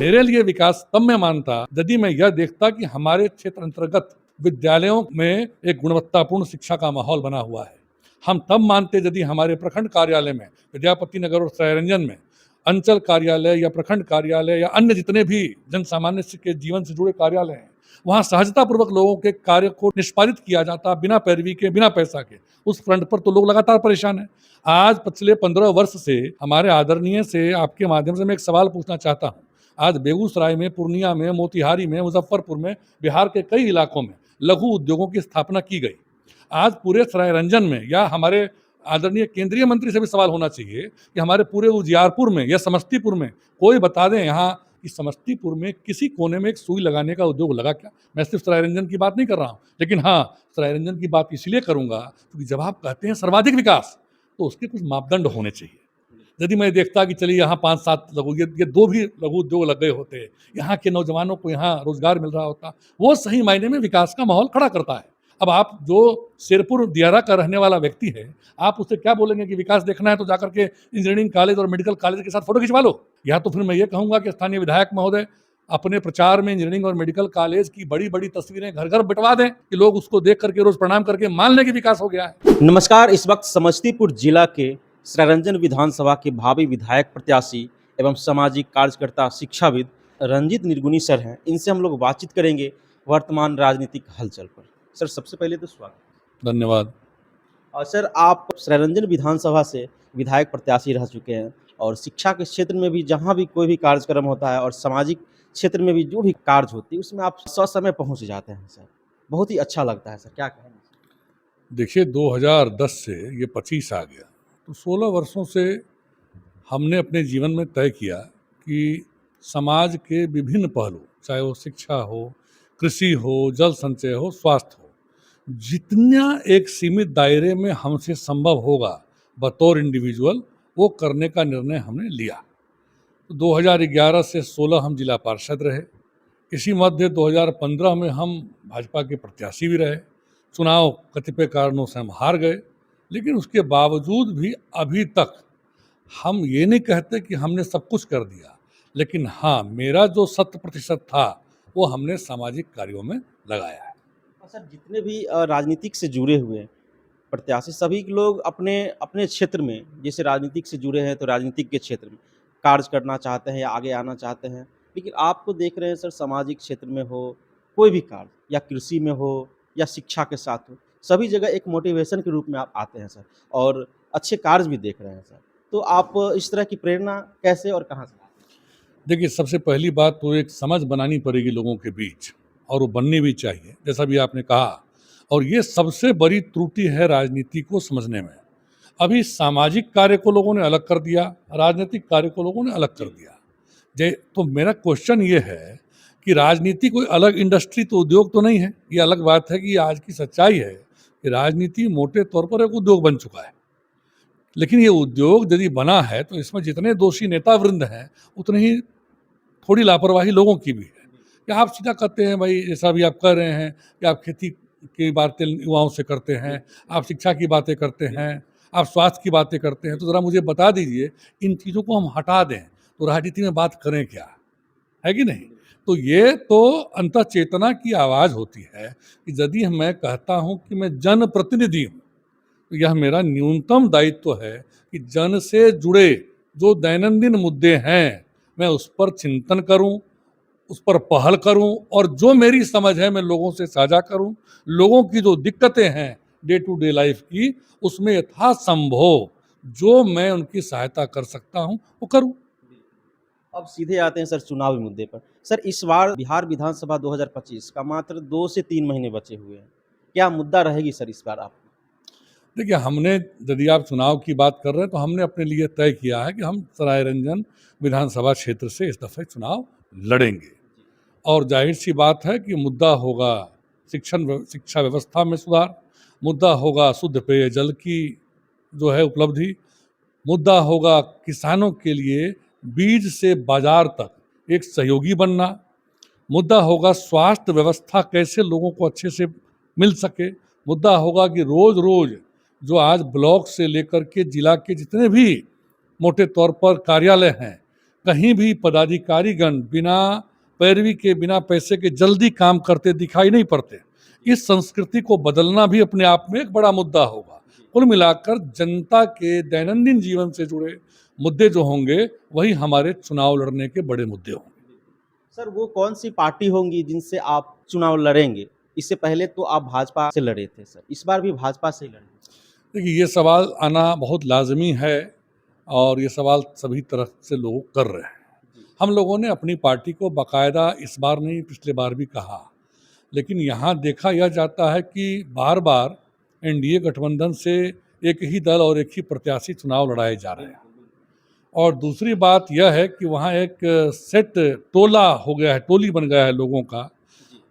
मेरे लिए विकास तब मैं मानता यदि मैं यह देखता कि हमारे क्षेत्र अंतर्गत विद्यालयों में एक गुणवत्तापूर्ण शिक्षा का माहौल बना हुआ है। हम तब मानते यदि हमारे प्रखंड कार्यालय में, विद्यापति नगर और सरायरंजन में अंचल कार्यालय या प्रखंड कार्यालय या अन्य जितने भी जन सामान्य के जीवन से जुड़े कार्यालय हैं, वहाँ सहजतापूर्वक लोगों के कार्य को निष्पादित किया जाता, बिना पैरवी के, बिना पैसा के। उस फ्रंट पर तो लोग लगातार परेशान हैं। आज पिछले 15 वर्ष से हमारे आदरणीय से आपके माध्यम से मैं एक सवाल पूछना चाहता हूँ। आज बेगूसराय में, पूर्णिया में, मोतिहारी में, मुजफ्फरपुर में, बिहार के कई इलाकों में लघु उद्योगों की स्थापना की गई। आज पूरे सरायरंजन में या हमारे आदरणीय केंद्रीय मंत्री से भी सवाल होना चाहिए कि हमारे पूरे उजियारपुर में या समस्तीपुर में कोई बता दें यहाँ कि समस्तीपुर में किसी कोने में एक सुई लगाने का उद्योग लगा क्या। मैं सिर्फ सरायरंजन की बात नहीं कर रहा हूँ, लेकिन हाँ, सरायरंजन की बात इसलिए करूंगा क्योंकि जब आप कहते हैं सर्वाधिक विकास तो उसके कुछ मापदंड होने चाहिए। यदि मैं देखता कि चलिए यहाँ 5-7 लघु, ये 2 भी लघु उद्योग लग गए होते, यहाँ के नौजवानों को यहाँ रोजगार मिल रहा होता, वो सही मायने में विकास का माहौल खड़ा करता है। अब आप जो शेरपुर दियारा का रहने वाला व्यक्ति है, आप उससे क्या बोलेंगे कि विकास देखना है तो जाकर के इंजीनियरिंग कॉलेज और मेडिकल कॉलेज के साथ फोटो खिंचवा लो। या तो फिर मैं ये कहूँगा कि स्थानीय विधायक महोदय अपने प्रचार में इंजीनियरिंग और मेडिकल कॉलेज की बड़ी बड़ी तस्वीरें घर घर बिटवा दें कि लोग उसको देख करके रोज प्रणाम करके मान लें कि विकास हो गया है। नमस्कार, इस वक्त समस्तीपुर जिला के सरायरंजन विधानसभा के भावी विधायक प्रत्याशी एवं सामाजिक कार्यकर्ता शिक्षाविद रंजीत निर्गुणी सर हैं। इनसे हम लोग बातचीत करेंगे वर्तमान राजनीतिक हलचल पर। सर, सबसे पहले तो स्वागत। धन्यवाद। और सर, आप सरायरंजन विधानसभा से विधायक प्रत्याशी रह चुके हैं और शिक्षा के क्षेत्र में भी जहाँ भी कोई भी कार्यक्रम होता है और सामाजिक क्षेत्र में भी जो भी कार्य होती है उसमें आप ससमय पहुँच जाते हैं सर। बहुत ही अच्छा लगता है सर, क्या कहेंगे? देखिए, 2010 से ये 25 आ गया, तो 16 वर्षों से हमने अपने जीवन में तय किया कि समाज के विभिन्न पहलू, चाहे वो शिक्षा हो, कृषि हो, जल संचय हो, स्वास्थ्य हो, जितना एक सीमित दायरे में हमसे संभव होगा बतौर इंडिविजुअल, वो करने का निर्णय हमने लिया। तो 2011 से 16 हम जिला पार्षद रहे। इसी मध्य 2015 में हम भाजपा के प्रत्याशी भी रहे। चुनाव कतिपय कारणों से हम हार गए, लेकिन उसके बावजूद भी अभी तक हम ये नहीं कहते कि हमने सब कुछ कर दिया, लेकिन हाँ, मेरा जो 100% था वो हमने सामाजिक कार्यों में लगाया है। सर, जितने भी राजनीतिक से जुड़े हुए हैं प्रत्याशी, सभी लोग अपने अपने क्षेत्र में, जैसे राजनीतिक से जुड़े हैं तो राजनीतिक के क्षेत्र में कार्य करना चाहते हैं या आगे आना चाहते हैं, लेकिन आपको देख रहे हैं सर, सामाजिक क्षेत्र में हो, कोई भी कार्य या कृषि में हो या शिक्षा के साथ हो, सभी जगह एक मोटिवेशन के रूप में आप आते हैं सर और अच्छे कार्य भी देख रहे हैं सर। तो आप इस तरह की प्रेरणा कैसे और कहाँ से लाते हैं? देखिए, सबसे पहली बात तो एक समझ बनानी पड़ेगी लोगों के बीच, और वो बननी भी चाहिए, जैसा भी आपने कहा। और ये सबसे बड़ी त्रुटि है राजनीति को समझने में। अभी सामाजिक कार्य को लोगों ने अलग कर दिया, राजनीतिक कार्य को लोगों ने अलग कर दिया। तो मेरा क्वेश्चन ये है कि राजनीति कोई अलग इंडस्ट्री तो उद्योग तो नहीं है। ये अलग बात है कि आज की सच्चाई है कि राजनीति मोटे तौर पर एक उद्योग बन चुका है। लेकिन ये उद्योग यदि बना है तो इसमें जितने दोषी नेता वृंद हैं उतनी ही थोड़ी लापरवाही लोगों की भी है। कि आप सीधा कहते हैं भाई, जैसा भी आप कह रहे हैं कि आप खेती की बातें युवाओं से करते हैं, आप शिक्षा की बातें करते हैं, आप स्वास्थ्य की बातें करते हैं, तो ज़रा मुझे बता दीजिए इन चीज़ों को हम हटा दें तो राजनीति में बात करें क्या, है कि नहीं? तो ये तो अंतः चेतना की आवाज़ होती है कि यदि मैं कहता हूँ कि मैं जनप्रतिनिधि हूँ, तो यह मेरा न्यूनतम दायित्व है कि जन से जुड़े जो दैनंदिन मुद्दे हैं मैं उस पर चिंतन करूं, उस पर पहल करूं, और जो मेरी समझ है मैं लोगों से साझा करूं। लोगों की जो दिक्कतें हैं डे टू डे लाइफ की, उसमें यथासंभव जो मैं उनकी सहायता कर सकता हूं वो करूं। अब सीधे आते हैं सर चुनावी मुद्दे पर। सर, इस बार बिहार विधानसभा 2025 का मात्र 2 से 3 महीने बचे हुए हैं। क्या मुद्दा रहेगी सर इस बार आप? देखिए, हमने, यदि आप चुनाव की बात कर रहे हैं तो हमने अपने लिए तय किया है कि हम सरायरंजन विधानसभा क्षेत्र से इस दफ़े चुनाव लड़ेंगे। और जाहिर सी बात है कि मुद्दा होगा शिक्षा व्यवस्था में सुधार, मुद्दा होगा शुद्ध पेयजल की जो है उपलब्धि, मुद्दा होगा किसानों के लिए बीज से बाजार तक एक सहयोगी बनना, मुद्दा होगा स्वास्थ्य व्यवस्था कैसे लोगों को अच्छे से मिल सके, मुद्दा होगा कि रोज रोज जो आज ब्लॉक से लेकर के जिला के जितने भी मोटे तौर पर कार्यालय हैं, कहीं भी पदाधिकारीगण बिना पैरवी के, बिना पैसे के जल्दी काम करते दिखाई नहीं पड़ते। इस संस्कृति को बदलना भी अपने आप में एक बड़ा मुद्दा होगा। कुल मिलाकर जनता के दैनंदिन जीवन से जुड़े मुद्दे जो होंगे वही हमारे चुनाव लड़ने के बड़े मुद्दे होंगे। सर, वो कौन सी पार्टी होंगी जिनसे आप चुनाव लड़ेंगे? इससे पहले तो आप भाजपा से लड़े थे सर, इस बार भी भाजपा से ही लड़ेंगे? देखिए, ये सवाल आना बहुत लाजमी है और ये सवाल सभी तरफ से लोग कर रहे हैं। हम लोगों ने अपनी पार्टी को बाकायदा इस बार नहीं, पिछले बार भी कहा, लेकिन यहाँ देखा यह जाता है कि बार बार एनडीए गठबंधन से एक ही दल और एक ही प्रत्याशी चुनाव लड़ाए जा रहे हैं। और दूसरी बात यह है कि वहाँ एक सेट टोला हो गया है, टोली बन गया है लोगों का,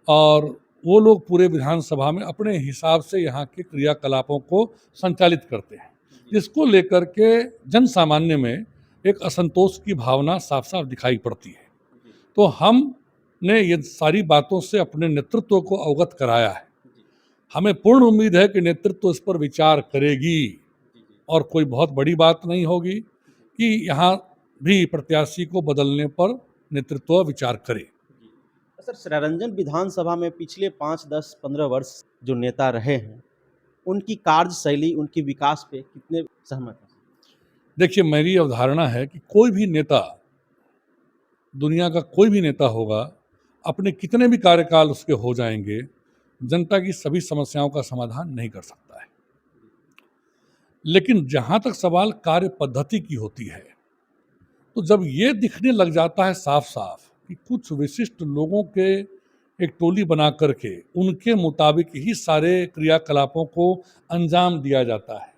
और वो लोग पूरे विधानसभा में अपने हिसाब से यहाँ के क्रियाकलापों को संचालित करते हैं, जिसको लेकर के जन सामान्य में एक असंतोष की भावना साफ साफ दिखाई पड़ती है। तो हमने ये सारी बातों से अपने नेतृत्व को अवगत कराया है। हमें पूर्ण उम्मीद है कि नेतृत्व इस पर विचार करेगी और कोई बहुत बड़ी बात नहीं होगी कि यहाँ भी प्रत्याशी को बदलने पर नेतृत्व विचार करे। सर, सरायरंजन विधानसभा में पिछले 5, 10, 15 वर्ष जो नेता रहे हैं, उनकी कार्यशैली, उनकी विकास पे कितने सहमत हैं? देखिए, मेरी अवधारणा है कि कोई भी नेता, दुनिया का कोई भी नेता होगा, अपने कितने भी कार्यकाल उसके हो जाएंगे, जनता की सभी समस्याओं का समाधान नहीं कर सकता है। लेकिन जहाँ तक सवाल कार्य पद्धति की होती है, तो जब ये दिखने लग जाता है साफ साफ कि कुछ विशिष्ट लोगों के एक टोली बना करके उनके मुताबिक ही सारे क्रियाकलापों को अंजाम दिया जाता है,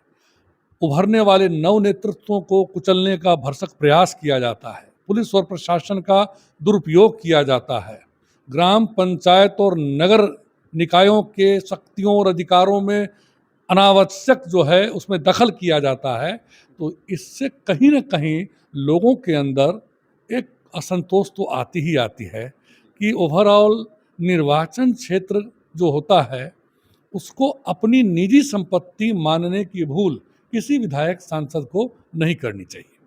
उभरने वाले नव नेतृत्वों को कुचलने का भरसक प्रयास किया जाता है, पुलिस और प्रशासन का दुरुपयोग किया जाता है, ग्राम पंचायत और नगर निकायों के शक्तियों और अधिकारों में अनावश्यक जो है उसमें दखल किया जाता है, तो इससे कहीं ना कहीं लोगों के अंदर एक असंतोष तो आती ही आती है कि ओवरऑल निर्वाचन क्षेत्र जो होता है उसको अपनी निजी संपत्ति मानने की भूल किसी विधायक सांसद को नहीं करनी चाहिए।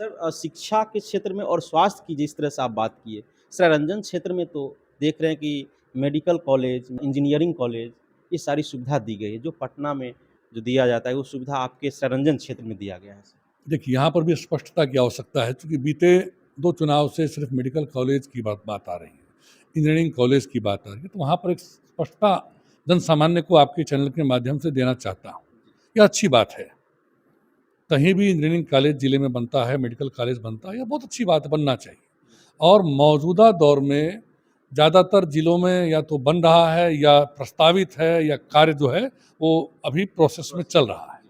सर, शिक्षा के क्षेत्र में और स्वास्थ्य की जिस तरह से आप बात किए, सरायरंजन क्षेत्र में तो देख रहे हैं कि मेडिकल कॉलेज, इंजीनियरिंग कॉलेज, ये सारी सुविधा दी गई है। जो पटना में जो दिया जाता है, वो सुविधा आपके सरायरंजन क्षेत्र में दिया गया है। देखिए, यहाँ पर भी स्पष्टता की आवश्यकता है, क्योंकि बीते 2 चुनाव से सिर्फ मेडिकल कॉलेज की बात आ रही है, इंजीनियरिंग कॉलेज की बात आ रही है, तो वहाँ पर एक स्पष्टता जन सामान्य को आपके चैनल के माध्यम से देना चाहता हूँ। यह अच्छी बात है, कहीं भी इंजीनियरिंग कॉलेज जिले में बनता है, मेडिकल कॉलेज बनता है, यह बहुत अच्छी बात है, बनना चाहिए। और मौजूदा दौर में ज़्यादातर जिलों में या तो बन रहा है या प्रस्तावित है या कार्य जो है वो अभी प्रोसेस में चल रहा है।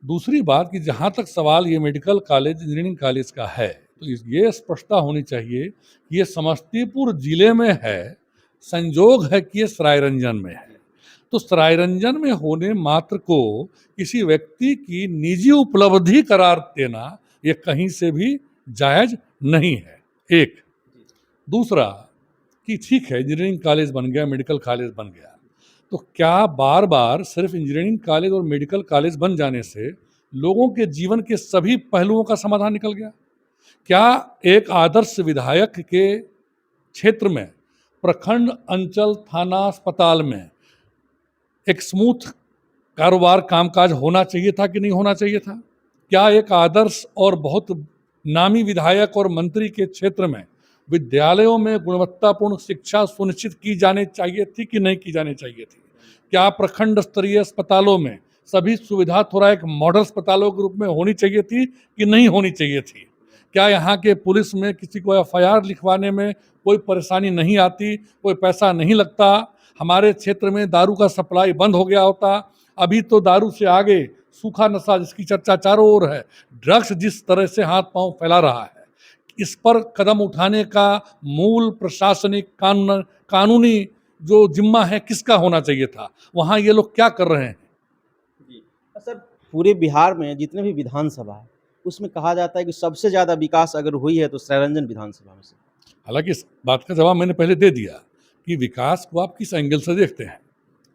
दूसरी बात कि जहाँ तक सवाल ये मेडिकल कॉलेज, इंजीनियरिंग कॉलेज का है, तो ये स्पष्टता होनी चाहिए कि ये समस्तीपुर जिले में है, संयोग है कि ये सरायरंजन में है। तो सरायरंजन में होने मात्र को किसी व्यक्ति की निजी उपलब्धि करार देना ये कहीं से भी जायज नहीं है। एक दूसरा कि ठीक है, इंजीनियरिंग कॉलेज बन गया, मेडिकल कॉलेज बन गया, तो क्या बार बार सिर्फ इंजीनियरिंग कॉलेज और मेडिकल कॉलेज बन जाने से लोगों के जीवन के सभी पहलुओं का समाधान निकल गया? क्या एक आदर्श विधायक के क्षेत्र में, प्रखंड, अंचल, थाना, अस्पताल में एक स्मूथ कारोबार, कामकाज होना चाहिए था कि नहीं होना चाहिए था? क्या एक आदर्श और बहुत नामी विधायक और मंत्री के क्षेत्र में विद्यालयों में गुणवत्तापूर्ण शिक्षा सुनिश्चित की जानी चाहिए थी कि नहीं की जानी चाहिए थी? क्या प्रखंड स्तरीय अस्पतालों में सभी सुविधा थोड़ा एक मॉडल अस्पतालों के रूप में होनी चाहिए थी कि नहीं होनी चाहिए थी? क्या यहाँ के पुलिस में किसी को एफआईआर लिखवाने में कोई परेशानी नहीं आती, कोई पैसा नहीं लगता? हमारे क्षेत्र में दारू का सप्लाई बंद हो गया होता। अभी तो दारू से आगे सूखा नशा जिसकी चर्चा चारों ओर है, ड्रग्स जिस तरह से हाथ पांव फैला रहा है, इस पर कदम उठाने का मूल प्रशासनिक कानूनी जो जिम्मा है किसका होना चाहिए था? वहाँ ये लोग क्या कर रहे हैं? जी। सर, पूरे बिहार में जितने भी विधानसभा है, उसमें कहा जाता है कि सबसे ज़्यादा विकास अगर हुई है तो सरायरंजन विधानसभा में से। हालांकि इस बात का जवाब मैंने पहले दे दिया कि विकास को आप किस एंगल से देखते हैं।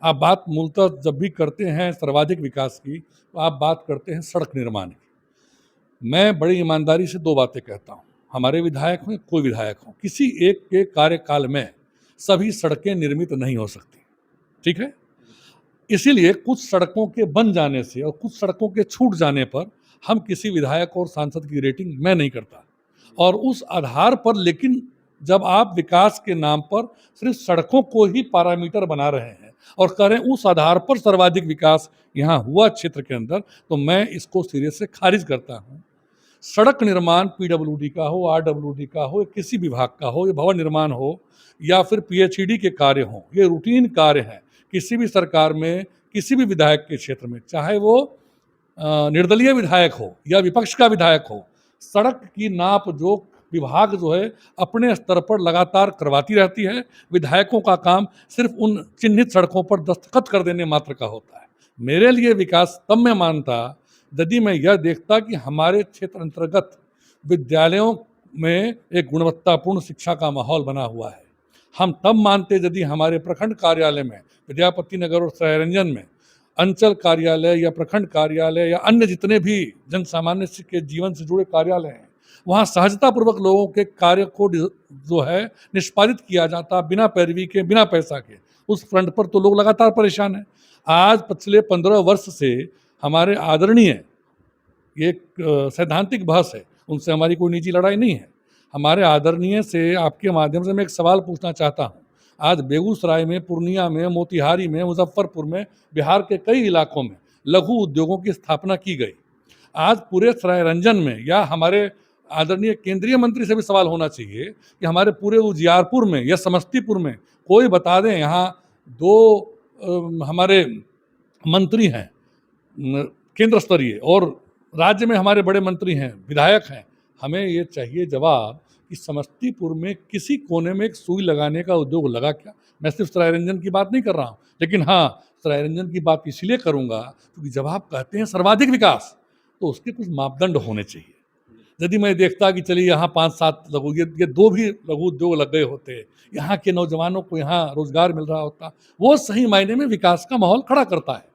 आप बात मूलतः जब भी करते हैं सर्वाधिक विकास की, तो आप बात करते हैं सड़क निर्माण की। मैं बड़ी ईमानदारी से दो बातें कहता हूँ। हमारे विधायक हों, कोई विधायक हो, किसी एक के कार्यकाल में सभी सड़कें निर्मित नहीं हो सकती, ठीक है? इसीलिए कुछ सड़कों के बन जाने से और कुछ सड़कों के छूट जाने पर हम किसी विधायक और सांसद की रेटिंग मैं नहीं करता। और उस आधार पर लेकिन जब आप विकास के नाम पर सिर्फ सड़कों को ही पैरामीटर बना रहे हैं और कह रहे हैं उस आधार पर सर्वाधिक विकास यहाँ हुआ क्षेत्र के अंदर, तो मैं इसको सिरे से खारिज करता हूँ। सड़क निर्माण पीडब्ल्यूडी का हो, आरडब्ल्यूडी का हो, किसी विभाग का हो, या भवन निर्माण हो या फिर पीएचईडी के कार्य हों, ये रूटीन कार्य हैं किसी भी सरकार में, किसी भी विधायक के क्षेत्र में, चाहे वो निर्दलीय विधायक हो या विपक्ष का विधायक हो। सड़क की नाप जोख विभाग जो है अपने स्तर पर लगातार करवाती रहती है। विधायकों का काम सिर्फ उन चिन्हित सड़कों पर दस्तखत कर देने मात्र का होता है। मेरे लिए विकास तब मैं मानता यदि मैं यह देखता कि हमारे क्षेत्र अंतर्गत विद्यालयों में एक गुणवत्तापूर्ण शिक्षा का माहौल बना हुआ है। हम तब मानते यदि हमारे प्रखंड कार्यालय में, विद्यापति नगर और सरायरंजन में अंचल कार्यालय या प्रखंड कार्यालय या अन्य जितने भी जन सामान्य के जीवन से जुड़े कार्यालय हैं, वहाँ सहजतापूर्वक लोगों के कार्य को जो है निष्पादित किया जाता बिना पैरवी के, बिना पैसा के। उस फ्रंट पर तो लोग लगातार परेशान हैं। आज पिछले 15 वर्ष से हमारे आदरणीय, एक सैद्धांतिक बहस है, उनसे हमारी कोई निजी लड़ाई नहीं है। हमारे आदरणीय से आपके माध्यम से मैं एक सवाल पूछना चाहता हूँ। आज बेगूसराय में, पूर्णिया में, मोतिहारी में, मुजफ्फरपुर में, बिहार के कई इलाकों में लघु उद्योगों की स्थापना की गई। आज पूरे सरायरंजन में या हमारे आदरणीय केंद्रीय मंत्री से भी सवाल होना चाहिए कि हमारे पूरे उजियारपुर में या समस्तीपुर में कोई बता दें, यहाँ दो हमारे मंत्री हैं केंद्र स्तरीय और राज्य में हमारे बड़े मंत्री हैं, विधायक हैं। हमें ये चाहिए जवाब कि समस्तीपुर में किसी कोने में एक सुई लगाने का उद्योग लगा क्या? मैं सिर्फ सरायरंजन की बात नहीं कर रहा हूँ, लेकिन हाँ, सरायरंजन की बात इसलिए करूँगा क्योंकि जब आप कहते हैं सर्वाधिक विकास, तो उसके कुछ मापदंड होने चाहिए। यदि मैं देखता कि चलिए यहाँ 5-7 लघु, ये 2 भी लघु उद्योग लग गए होते, यहाँ के नौजवानों को यहाँ रोजगार मिल रहा होता, वो सही मायने में विकास का माहौल खड़ा करता है।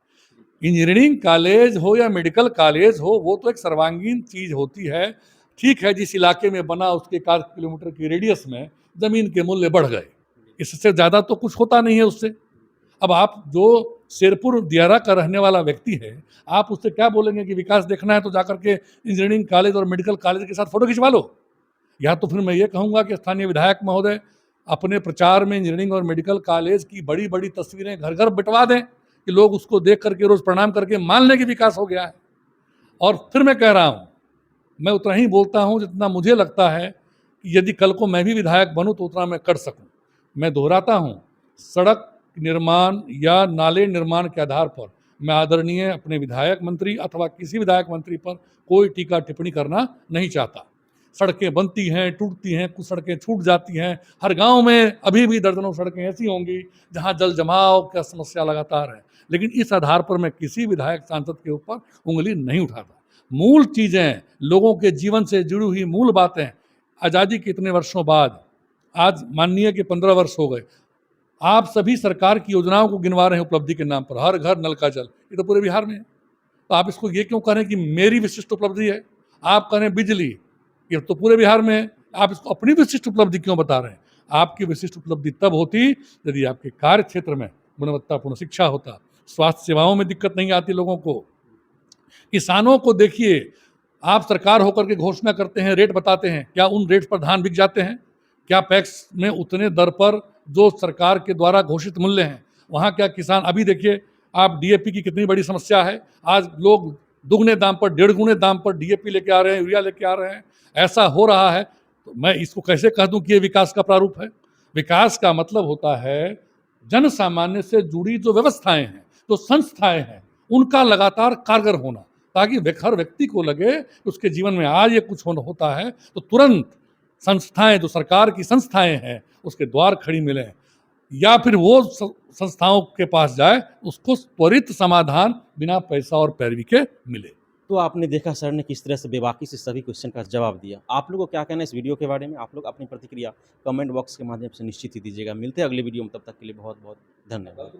इंजीनियरिंग कॉलेज हो या मेडिकल कॉलेज हो, वो तो एक सर्वांगीण चीज होती है। ठीक है, जिस इलाके में बना उसके 1 किलोमीटर की रेडियस में जमीन के मूल्य बढ़ गए, इससे ज्यादा तो कुछ होता नहीं है उससे। अब आप जो शेरपुर दियारा का रहने वाला व्यक्ति है, आप उससे क्या बोलेंगे कि विकास देखना है तो जाकर के इंजीनियरिंग कॉलेज और मेडिकल कॉलेज के साथ फोटो खिंचवा लो? या तो फिर मैं ये कहूँगा कि स्थानीय विधायक महोदय अपने प्रचार में इंजीनियरिंग और मेडिकल कॉलेज की बड़ी बड़ी तस्वीरें घर घर बिटवा दें कि लोग उसको देख करके रोज प्रणाम करके मान लें कि विकास हो गया है। और फिर मैं कह रहा हूँ, मैं उतना ही बोलता हूँ जितना मुझे लगता है कि यदि कल को मैं भी विधायक बनूँ तो उतना मैं कर सकूँ। मैं दोहराता हूँ, सड़क निर्माण या नाले निर्माण के आधार पर मैं आदरणीय अपने विधायक मंत्री अथवा किसी विधायक मंत्री पर कोई टीका टिप्पणी करना नहीं चाहता। सड़कें बनती हैं, टूटती हैं, कुछ सड़कें छूट जाती हैं। हर गांव में अभी भी दर्जनों सड़कें ऐसी होंगी जहां जल जमाव का समस्या लगातार है, लेकिन इस आधार पर मैं किसी विधायक सांसद के ऊपर उंगली नहीं उठाता। मूल चीज़ें, लोगों के जीवन से जुड़ी हुई मूल बातें, आज़ादी के इतने वर्षों बाद आज माननीय के 15 वर्ष हो गए, आप सभी सरकार की योजनाओं को गिनवा रहे हैं उपलब्धि के नाम पर, हर घर नल का जल, ये तो पूरे बिहार में है। तो आप इसको ये क्यों कह रहे हैं कि मेरी विशिष्ट उपलब्धि है? आप कह रहे हैं बिजली, ये तो पूरे बिहार में है। आप इसको अपनी विशिष्ट उपलब्धि क्यों बता रहे हैं? आपकी विशिष्ट उपलब्धि तब होती यदि आपके कार्य क्षेत्र में गुणवत्तापूर्ण शिक्षा होता, स्वास्थ्य सेवाओं में दिक्कत नहीं आती लोगों को। किसानों को देखिए, आप सरकार होकर के घोषणा करते हैं, रेट बताते हैं, क्या उन रेट पर धान बिक जाते हैं? क्या पैक्स में उतने दर पर जो सरकार के द्वारा घोषित मूल्य हैं, वहाँ क्या किसान, अभी देखिए आप डीएपी की कितनी बड़ी समस्या है। आज लोग दुगने दाम पर, 1.5 गुने दाम पर डीएपी लेके आ रहे हैं, यूरिया लेके आ रहे हैं। ऐसा हो रहा है तो मैं इसको कैसे कह दूं कि ये विकास का प्रारूप है? विकास का मतलब होता है जन सामान्य से जुड़ी जो व्यवस्थाएं हैं, जो संस्थाएं हैं, उनका लगातार कारगर होना, ताकि हर व्यक्ति को लगे कि उसके जीवन में आज ये कुछ होता है तो तुरंत संस्थाएं, जो सरकार की संस्थाएं हैं, उसके द्वार खड़ी मिलें, या फिर वो संस्थाओं के पास जाए, उसको त्वरित समाधान बिना पैसा और पैरवी के मिले। तो आपने देखा सर ने किस तरह से बेबाकी से सभी क्वेश्चन का जवाब दिया। आप लोगों को क्या कहना है इस वीडियो के बारे में? आप लोग अपनी प्रतिक्रिया कमेंट बॉक्स के माध्यम से निश्चित ही दीजिएगा। मिलते हैं अगले वीडियो में, तब तक के लिए बहुत बहुत धन्यवाद।